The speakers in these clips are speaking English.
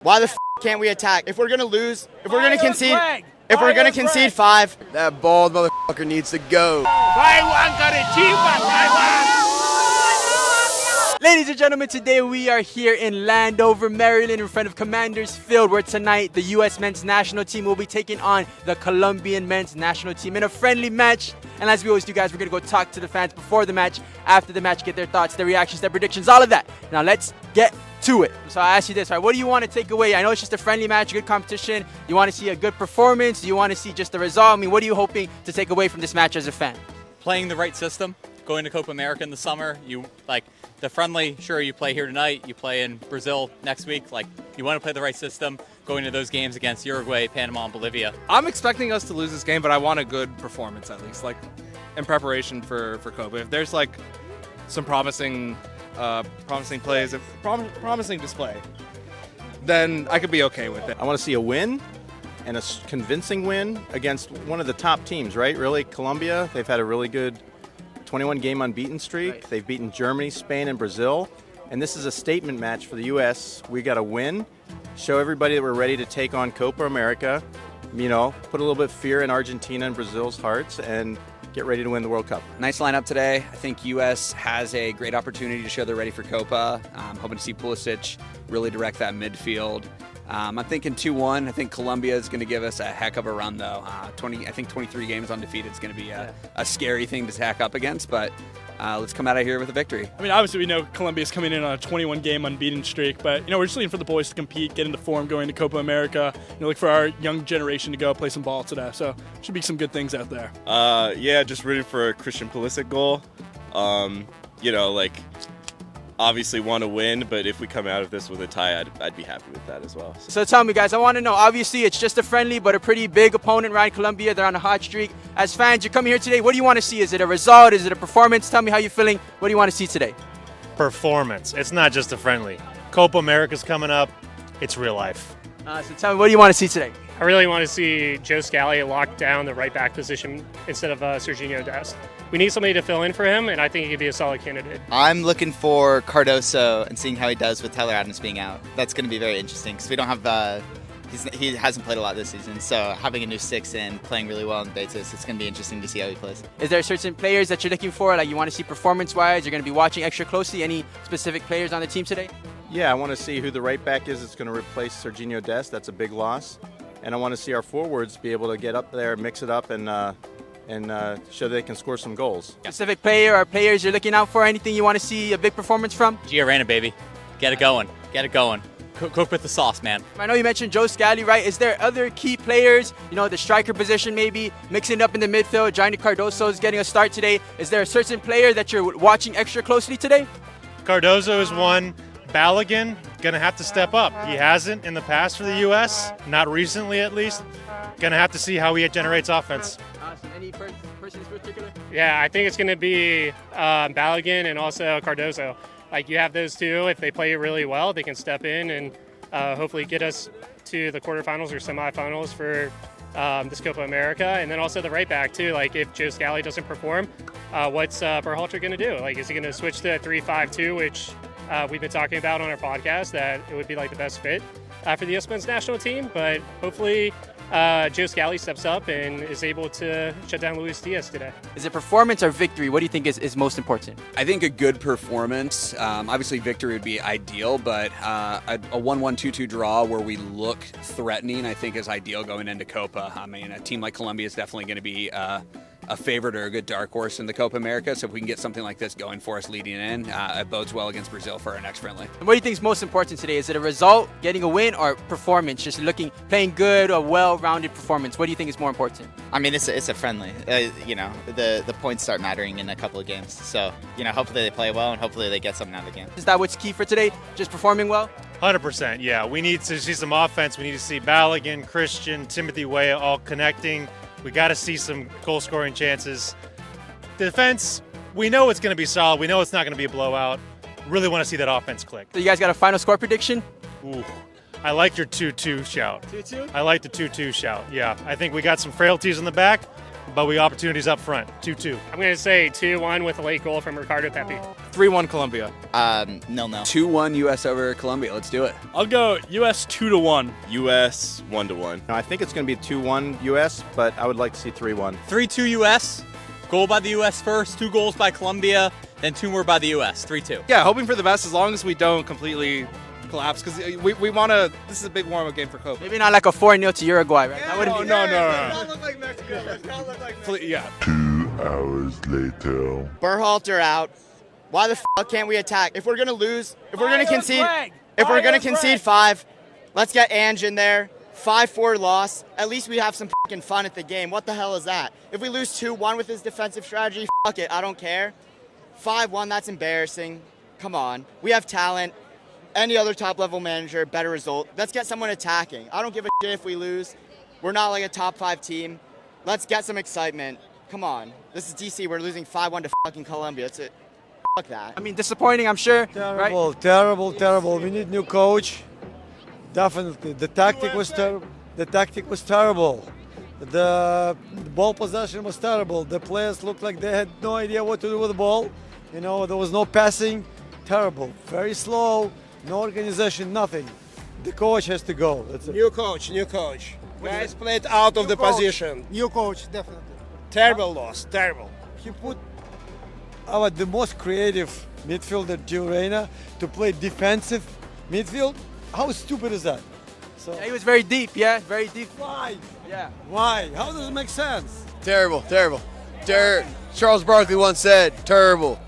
Why the can't we attack? If we're gonna lose, if we're gonna concede 5, that bald motherfucker needs to go. Ladies and gentlemen, today we are here in Landover, Maryland, in front of Commanders Field, where tonight the U.S. men's national team will be taking on the Colombian men's national team in a friendly match. And as we always do, guys, we're going to go talk to the fans before the match, after the match, get their thoughts, their reactions, their predictions, all of that. Now let's get to it. So I ask you this, all right, what do you want to take away? I know it's just a friendly match, good competition. You want to see a good performance? Do you want to see just the result? I mean, what are you hoping to take away from this match as a fan? Playing the right system, going to Copa America in the summer. You like the friendly, sure, you play here tonight, you play in Brazil next week. Like, you want to play the right system, going to those games against Uruguay, Panama, and Bolivia. I'm expecting us to lose this game, but I want a good performance at least, like in preparation for Copa. If there's like some promising plays, promising display, then I could be okay with it. I want to see a win, and a convincing win against one of the top teams, right? Really, Colombia, they've had a really good 21-game unbeaten streak. Right. They've beaten Germany, Spain, and Brazil. And this is a statement match for the U.S. We got to win, show everybody that we're ready to take on Copa America, you know, put a little bit of fear in Argentina and Brazil's hearts, and get ready to win the World Cup. Nice lineup today. I think U.S. has a great opportunity to show they're ready for Copa. I'm hoping to see Pulisic really direct that midfield. I'm thinking 2-1. I think Colombia is going to give us a heck of a run, though. I think 23 games undefeated is going to be a scary thing to tack up against, but let's come out of here with a victory. I mean, obviously we know Colombia's coming in on a 21-game unbeaten streak, but we're just looking for the boys to compete, get into form, going to Copa America. Look for our young generation to go play some ball today. So should be some good things out there. Yeah, just rooting for a Christian Pulisic goal. Obviously want to win, but if we come out of this with a tie, I'd be happy with that as well. So tell me, guys, I want to know, obviously it's just a friendly but a pretty big opponent, right? Colombia, they're on a hot streak. As fans, you're coming here today, what do you want to see? Is it a result? Is it a performance? Tell me how you're feeling. What do you want to see today? Performance. It's not just a friendly. Copa America's coming up. It's real life. So tell me, what do you want to see today? I really want to see Joe Scally lock down the right back position instead of Serginho Dest. We need somebody to fill in for him, and I think he could be a solid candidate. I'm looking for Cardoso and seeing how he does with Tyler Adams being out. That's going to be very interesting because we don't have he hasn't played a lot this season, so having a new 6 in, playing really well in Betis, it's going to be interesting to see how he plays. Is there certain players that you're looking for, like you want to see performance-wise? You're going to be watching extra closely. Any specific players on the team today? Yeah, I want to see who the right back is that's going to replace Serginho Dest. That's a big loss. And I want to see our forwards be able to get up there, mix it up, and show they can score some goals. Specific player or players you're looking out for? Anything you want to see a big performance from? Giorena, baby. Get it going. Get it going. Cook with the sauce, man. I know you mentioned Joe Scally, right? Is there other key players, the striker position maybe, mixing it up in the midfield? Johnny Cardoso is getting a start today. Is there a certain player that you're watching extra closely today? Cardoso is one. Balogun, going to have to step up. He hasn't in the past for the U.S., not recently at least. Going to have to see how he generates offense. Awesome. Any persons in particular? Yeah, I think it's going to be Balogun and also Cardoso. Like, you have those two. If they play really well, they can step in and hopefully get us to the quarterfinals or semifinals for this Copa America. And then also the right back, too. Like, if Joe Scally doesn't perform, what's Berhalter going to do? Like, is he going to switch to 3-5-2, which we've been talking about on our podcast, that it would be like the best fit for the U.S. men's national team? But hopefully Joe Scally steps up and is able to shut down Luis Diaz today. Is it performance or victory? What do you think is most important? I think a good performance. Obviously, victory would be ideal, but a 1-1, 2-2 draw where we look threatening, I think, is ideal going into Copa. I mean, a team like Colombia is definitely going to be a favorite or a good dark horse in the Copa America. So if we can get something like this going for us leading in, it bodes well against Brazil for our next friendly. And what do you think is most important today? Is it a result, getting a win, or performance? Just playing good, a well-rounded performance. What do you think is more important? I mean, it's a friendly. The points start mattering in a couple of games. So, hopefully they play well and hopefully they get something out of the game. Is that what's key for today? Just performing well? 100%, yeah. We need to see some offense. We need to see Balogun, Christian, Timothy Weah all connecting. We got to see some goal-scoring chances. Defense, we know it's going to be solid. We know it's not going to be a blowout. Really want to see that offense click. So you guys got a final score prediction? Ooh, I like your 2-2 shout. 2-2? I like the 2-2 shout, yeah. I think we got some frailties in the back. but we got opportunities up front. 2-2. I'm going to say 2-1 with a late goal from Ricardo Pepi. 3-1 Colombia. 2-1 U.S. over Colombia. Let's do it. I'll go U.S. 2-1. U.S. 1-1. No, I think it's going to be 2-1 U.S., but I would like to see 3-1. 3-2 U.S. Goal by the U.S. first, 2 goals by Colombia, then 2 more by the U.S. 3-2. Yeah, hoping for the best as long as we don't completely collapse because we want to. This is a big warm-up game for Copa. Maybe not like a 4-0 to Uruguay, right? That wouldn't be. No. Not look like Mexico. Let's not look like Mexico. Yeah. 2 hours later. Berhalter out. Why the fuck can't we attack? If we're gonna lose, if we're gonna concede 5, let's get Ange in there. 5-4 loss. At least we have some fucking fun at the game. What the hell is that? If we lose 2-1 with his defensive strategy, fuck it. I don't care. 5-1. That's embarrassing. Come on. We have talent. Any other top-level manager, better result. Let's get someone attacking. I don't give a shit if we lose. We're not like a top 5 team. Let's get some excitement. Come on. This is DC. We're losing 5-1 to fucking Colombia. That's it. Fuck that. I mean, disappointing, I'm sure. Terrible, terrible. We need new coach. Definitely. The tactic was terrible. The ball possession was terrible. The players looked like they had no idea what to do with the ball. You know, there was no passing. Terrible. Very slow. No organization, nothing. The coach has to go. That's it. New coach. Guys played out of the position. New coach, definitely. Terrible loss, terrible. He put the most creative midfielder, Gio Reyna, to play defensive midfield. How stupid is that? So Yeah, he was very deep, very deep. Why? Yeah. Why? How does it make sense? Terrible. Charles Barkley once said, terrible.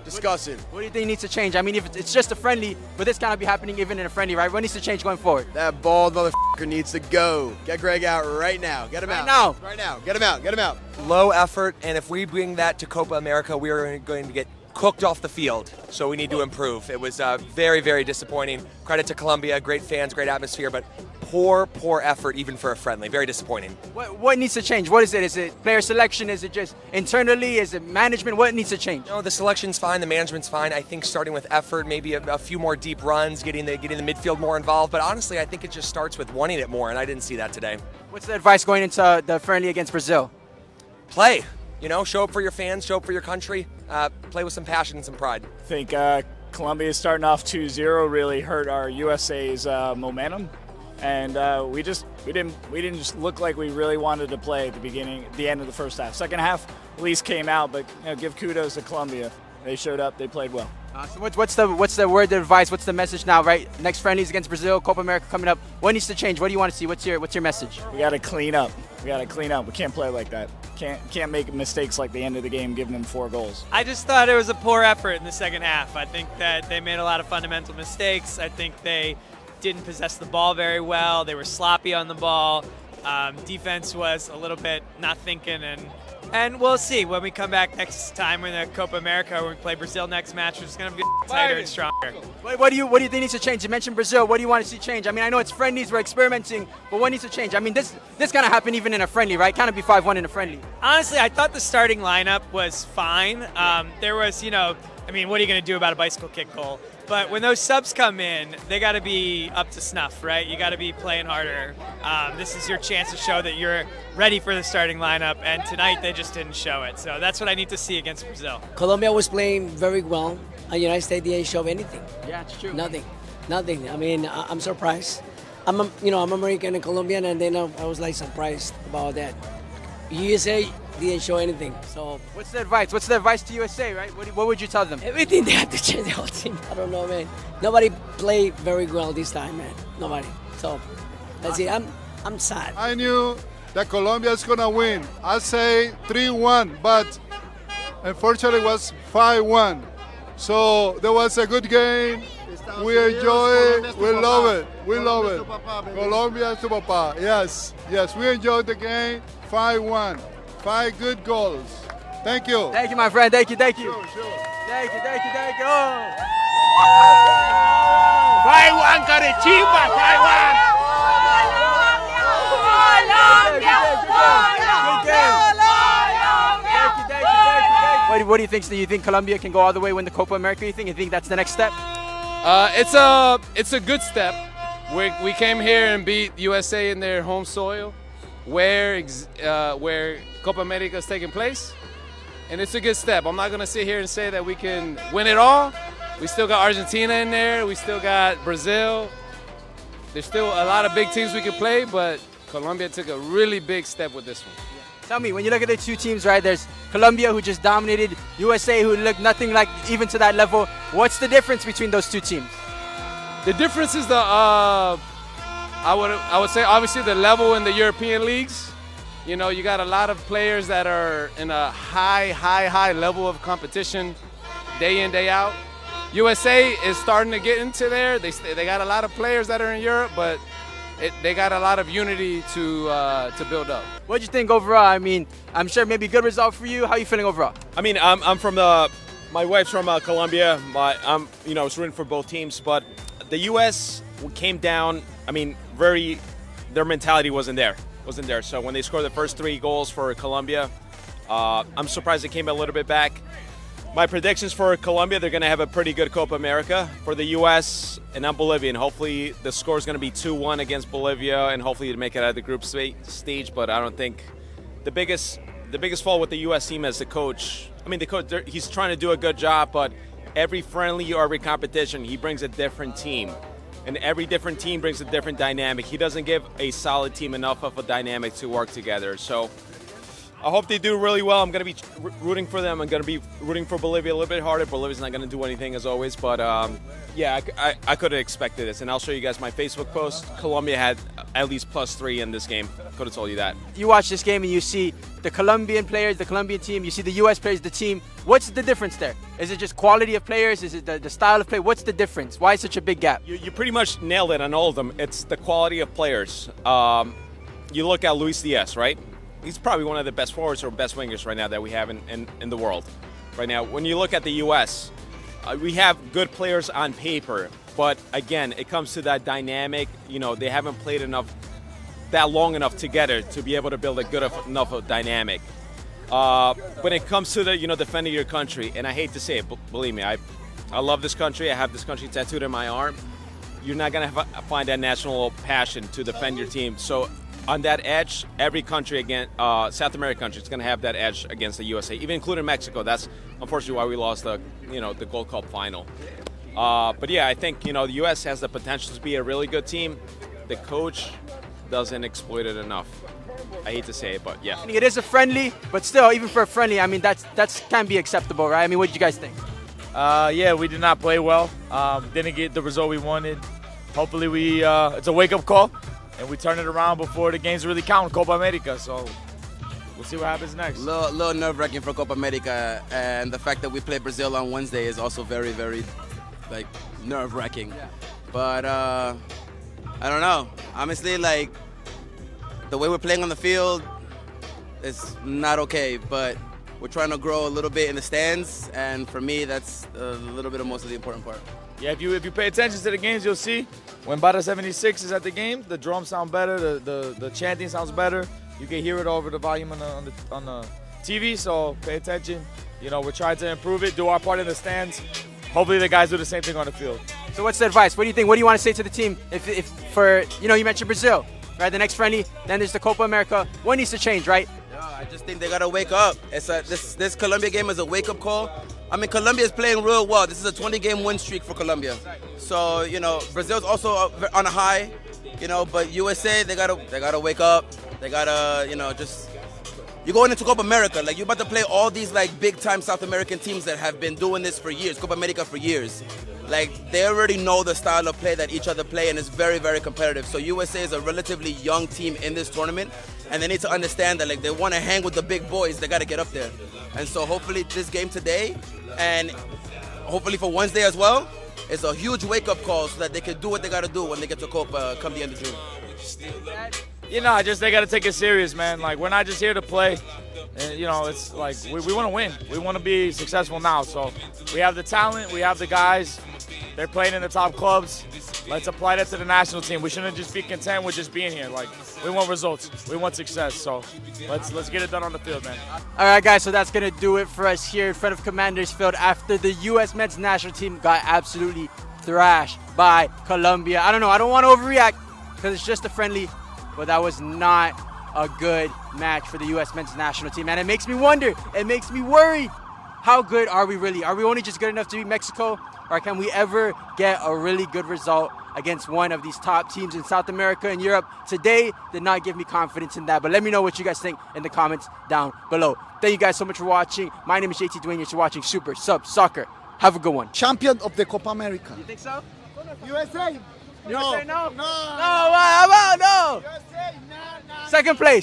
Disgusting. What do you think needs to change? I mean, if it's just a friendly, but this cannot be happening even in a friendly, right? What needs to change going forward? That bald motherfucker needs to go. Get Greg out right now. Get him out. Right now. Get him out. Low effort, and if we bring that to Copa America, we are going to get cooked off the field. So we need to improve. It was very, very disappointing. Credit to Colombia, great fans, great atmosphere, but poor effort even for a friendly. Very disappointing. What needs to change? What is it? Is it player selection? Is it just internally? Is it management? What needs to change? No, the selection's fine, the management's fine. I think starting with effort, maybe a few more deep runs, getting the midfield more involved. But honestly, I think it just starts with wanting it more, and I didn't see that today. What's the advice going into the friendly against Brazil? Play. Show up for your fans, show up for your country, play with some passion and some pride. I think Colombia starting off 2-0 really hurt our USA's momentum, and we didn't just look like we really wanted to play at the end of the first half. Second half at least came out, but give kudos to Colombia. They showed up, they played well. So what's the word of advice? What's the message now? Right, next friendlies against Brazil, Copa America coming up. What needs to change? What do you want to see? What's your message? We got to clean up. We can't play like that. Can't make mistakes like the end of the game, giving them 4 goals. I just thought it was a poor effort in the second half. I think that they made a lot of fundamental mistakes. I think they didn't possess the ball very well. They were sloppy on the ball. Defense was a little bit not thinking, and we'll see when we come back next time in the Copa America when we play Brazil next match. It's going to be tighter and stronger. What do you think needs to change? You mentioned Brazil. What do you want to see change? I mean, I know it's friendlies, we're experimenting, but what needs to change? I mean, this gonna happen even in a friendly, right? Can't be 5-1 in a friendly. Honestly, I thought the starting lineup was fine. There was, what are you going to do about a bicycle kick goal? But when those subs come in, they got to be up to snuff, right? You got to be playing harder. This is your chance to show that you're ready for the starting lineup, and tonight they just didn't show it. So that's what I need to see against Brazil. Colombia was playing very well, and United States didn't show anything. Yeah, it's true. Nothing. I mean, I'm surprised. I'm American and Colombian, and then I was like surprised about that. USA didn't show anything. So what's the advice? What's the advice to USA, right? What would you tell them? Everything. They have to change the whole team. I don't know, man. Nobody played very well this time, man. Nobody. So that's it. I'm sad. I knew that Colombia is gonna win. I say 3-1, but unfortunately it was 5-1. So there was a good game. We enjoy it. We love it. Colombia to Papa. Yes. We enjoyed the game. 5-1. 5 good goals. Thank you. Thank you, my friend. Thank you. Sure. Thank you. 5-1 Curitiba, 5-1. What do you think? Do you think Colombia can go all the way, win the Copa America? You think that's the next step? It's a good step. We came here and beat USA in their home soil, where Copa America is taking place, and it's a good step. I'm not going to sit here and say that we can win it all. We still got Argentina in there. We still got Brazil. There's still a lot of big teams we can play, but Colombia took a really big step with this one. Tell me, when you look at the two teams, right, there's Colombia, who just dominated, USA, who looked nothing like even to that level. What's the difference between those two teams? The difference is I would say obviously the level in the European leagues. You know, you got a lot of players that are in a high level of competition day in, day out. USA is starting to get into there. They got a lot of players that are in Europe, but they got a lot of unity to build up. What do you think overall? I mean, I'm sure maybe good result for you. How are you feeling overall? I mean, I'm from my wife's from Colombia. I'm was rooting for both teams, but the U.S. came down. I mean, their mentality wasn't there. So when they scored the first 3 goals for Colombia, I'm surprised they came a little bit back. My predictions for Colombia, they're going to have a pretty good Copa America. For the U.S. and I'm Bolivian, hopefully the score is going to be 2-1 against Bolivia, and hopefully to make it out of the group stage. But I don't think the biggest fault with the U.S. team as the coach. I mean, the coach, he's trying to do a good job, but every friendly or every competition, he brings a different team. And every different team brings a different dynamic. He doesn't give a solid team enough of a dynamic to work together. So I hope they do really well. I'm going to be rooting for them. I'm going to be rooting for Bolivia a little bit harder. Bolivia's not going to do anything as always. But yeah, I could have expected this. And I'll show you guys my Facebook post. Colombia had at least +3 in this game. Could have told you that. You watch this game and you see the Colombian players, the Colombian team. You see the U.S. players, the team. What's the difference there? Is it just quality of players? Is it the style of play? What's the difference? Why such a big gap? You pretty much nailed it on all of them. It's the quality of players. You look at Luis Diaz, right? He's probably one of the best forwards or best wingers right now that we have in the world right now. When you look at the U.S., we have good players on paper, but again, it comes to that dynamic. You know, they haven't played that long enough together to be able to build a good enough of dynamic. When it comes to defending your country, and I hate to say it, believe me, I love this country. I have this country tattooed on my arm. You're not gonna find that national passion to defend your team. So on that edge, every country South American country is going to have that edge against the USA, even including Mexico. That's unfortunately why we lost the Gold Cup final. But yeah, I think the U.S. has the potential to be a really good team. The coach doesn't exploit it enough. I hate to say it, but yeah. I mean, it is a friendly, but still, even for a friendly, I mean that's can be acceptable, right? I mean, what did you guys think? Yeah, we did not play well. Didn't get the result we wanted. Hopefully, it's a wake-up call. And we turn it around before the games really count in Copa America. So we'll see what happens next. Little nerve-wracking for Copa America, and the fact that we play Brazil on Wednesday is also very, very nerve-wracking. Yeah. But I don't know. Honestly, the way we're playing on the field is not okay. But we're trying to grow a little bit in the stands, and for me, that's a little bit of most of the important part. Yeah, if you pay attention to the games, you'll see when Barra 76 is at the game, the drums sound better, the chanting sounds better. You can hear it over the volume on the TV, so pay attention. We're trying to improve it, do our part in the stands. Hopefully the guys do the same thing on the field. So what's the advice? What do you think? What do you want to say to the team? If for you mentioned Brazil, right? The next friendly, then there's the Copa America. What needs to change, right? I just think they gotta wake up. This Colombia game is a wake-up call. I mean, Colombia is playing real well. This is a 20-game win streak for Colombia. So Brazil's also on a high. But USA they gotta wake up. They gotta you're going into Copa America. You're about to play all these big-time South American teams that have been doing this for years, Copa America for years. They already know the style of play that each other play, and it's very, very competitive. So USA is a relatively young team in this tournament, and they need to understand that they want to hang with the big boys. They got to get up there. And so hopefully this game today, and hopefully for Wednesday as well, is a huge wake-up call so that they can do what they got to do when they get to Copa come the end of June. They got to take it serious, man. We're not just here to play. And, it's we want to win. We want to be successful now. So we have the talent. We have the guys. They're playing in the top clubs. Let's apply that to the national team. We shouldn't just be content with just being here. We want results. We want success. So let's get it done on the field, man. All right, guys. So that's going to do it for us here in front of Commanders Field after the U.S. men's national team got absolutely thrashed by Colombia. I don't know. I don't want to overreact because it's just a friendly, but that was not a good match for the U.S. men's national team. And it makes me wonder, it makes me worry, how good are we really? Are we only just good enough to beat Mexico? Or can we ever get a really good result against one of these top teams in South America and Europe? Today did not give me confidence in that, but let me know what you guys think in the comments down below. Thank you guys so much for watching. My name is JT Dwayne. You're watching Super Sub Soccer. Have a good one. Champion of the Copa America. You think so? USA. USA, no. No, how about no? USA, no. Second place.